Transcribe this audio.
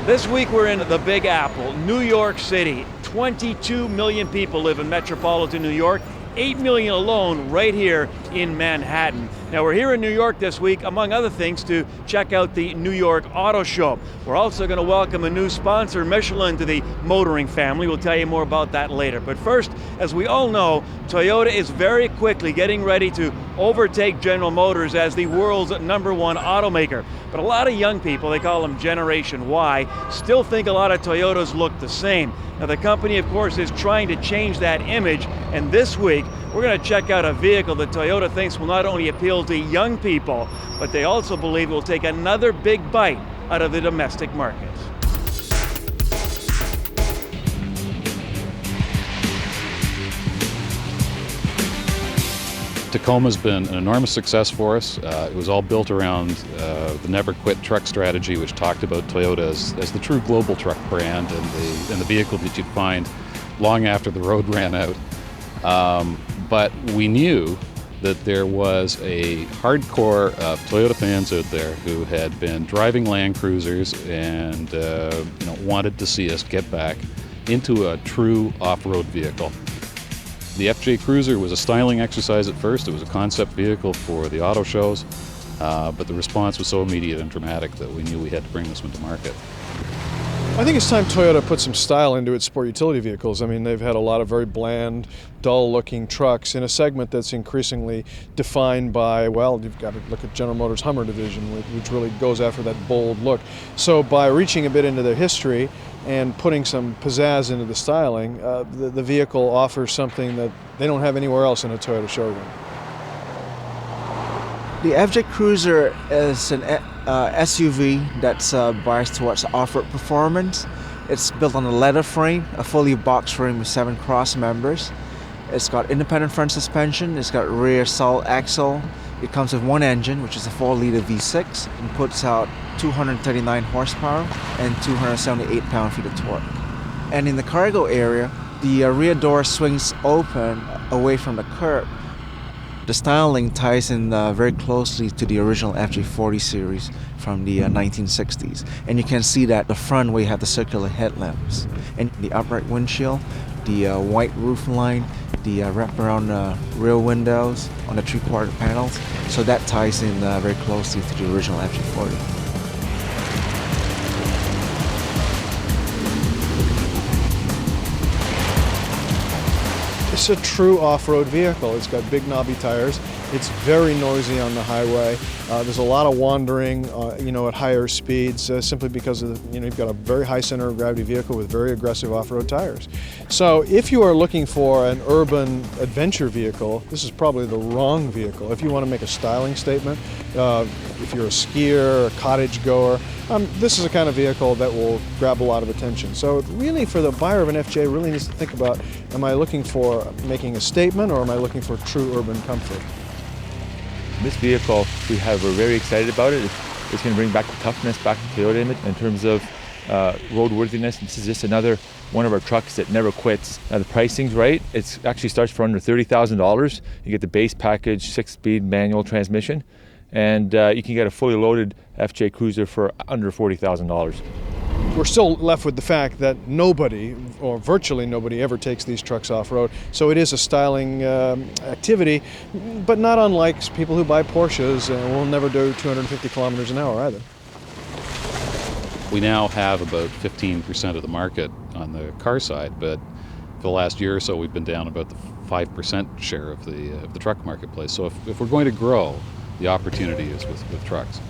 This week we're in the Big Apple, New York City. 22 million people live in metropolitan New York, 8 million alone right here in Manhattan. Now we're here in New York this week, among other things, to check out the New York Auto Show. We're also going to welcome a new sponsor, Michelin, to the motoring family. We'll tell you more about that later. But first, as we all know, Toyota is very quickly getting ready to overtake General Motors as the world's #1 automaker. But a lot of young people, they call them Generation Y, still think a lot of Toyotas look the same. Now the company, of course, is trying to change that image, and this week we're going to check out a vehicle that Toyota thinks will not only appeal to young people, but they also believe it will take another big bite out of the domestic market. Tacoma's been an enormous success for us. It was all built around the Never Quit truck strategy, which talked about Toyota as the true global truck brand and the vehicle that you'd find long after the road ran out. But we knew that there was a hardcore of Toyota fans out there who had been driving Land Cruisers and wanted to see us get back into a true off-road vehicle. The FJ Cruiser was a styling exercise at first. It was a concept vehicle for the auto shows, but the response was so immediate and dramatic that we knew we had to bring this one to market. I think it's time Toyota put some style into its sport utility vehicles. I mean, they've had a lot of very bland, dull-looking trucks in a segment that's increasingly defined by, well, you've got to look at General Motors' Hummer division, which really goes after that bold look. So by reaching a bit into their history and putting some pizzazz into the styling, the vehicle offers something that they don't have anywhere else in a Toyota showroom. The FJ Cruiser is an SUV that's biased towards off-road performance. It's built on a leather frame, a fully boxed frame with 7 cross members. It's got independent front suspension, it's got rear solid axle. It comes with one engine, which is a 4-liter V6, and puts out 239 horsepower and 278 pound-feet of torque. And in the cargo area, the rear door swings open away from the curb. The styling ties in very closely to the original FJ40 series from the 1960s. And you can see that the front where you have the circular headlamps and the upright windshield, the white roof line, the wraparound rear windows on the 3/4 panels. So that ties in very closely to the original FJ40. It's a true off-road vehicle. It's got big knobby tires. It's very noisy on the highway. There's a lot of wandering, at higher speeds, simply because of you've got a very high center of gravity vehicle with very aggressive off-road tires. So if you are looking for an urban adventure vehicle, this is probably the wrong vehicle. If you want to make a styling statement, if you're a skier, a cottage goer, this is a kind of vehicle that will grab a lot of attention. So really, for the buyer of an FJ, really needs to think about, am I looking for making a statement, or am I looking for true urban comfort? This vehicle, we're very excited about it. It's going to bring back the toughness back to Toyota image in terms of roadworthiness. This is just another one of our trucks that never quits. Now the pricing's right. It actually starts for under $30,000. You get the base package, 6-speed manual transmission, and you can get a fully loaded FJ Cruiser for under $40,000. We're still left with the fact that nobody, or virtually nobody, ever takes these trucks off-road. So it is a styling activity, but not unlike people who buy Porsches and will never do 250 kilometers an hour either. We now have about 15% of the market on the car side, but for the last year or so we've been down about the 5% share of the truck marketplace. So if we're going to grow, the opportunity is with trucks.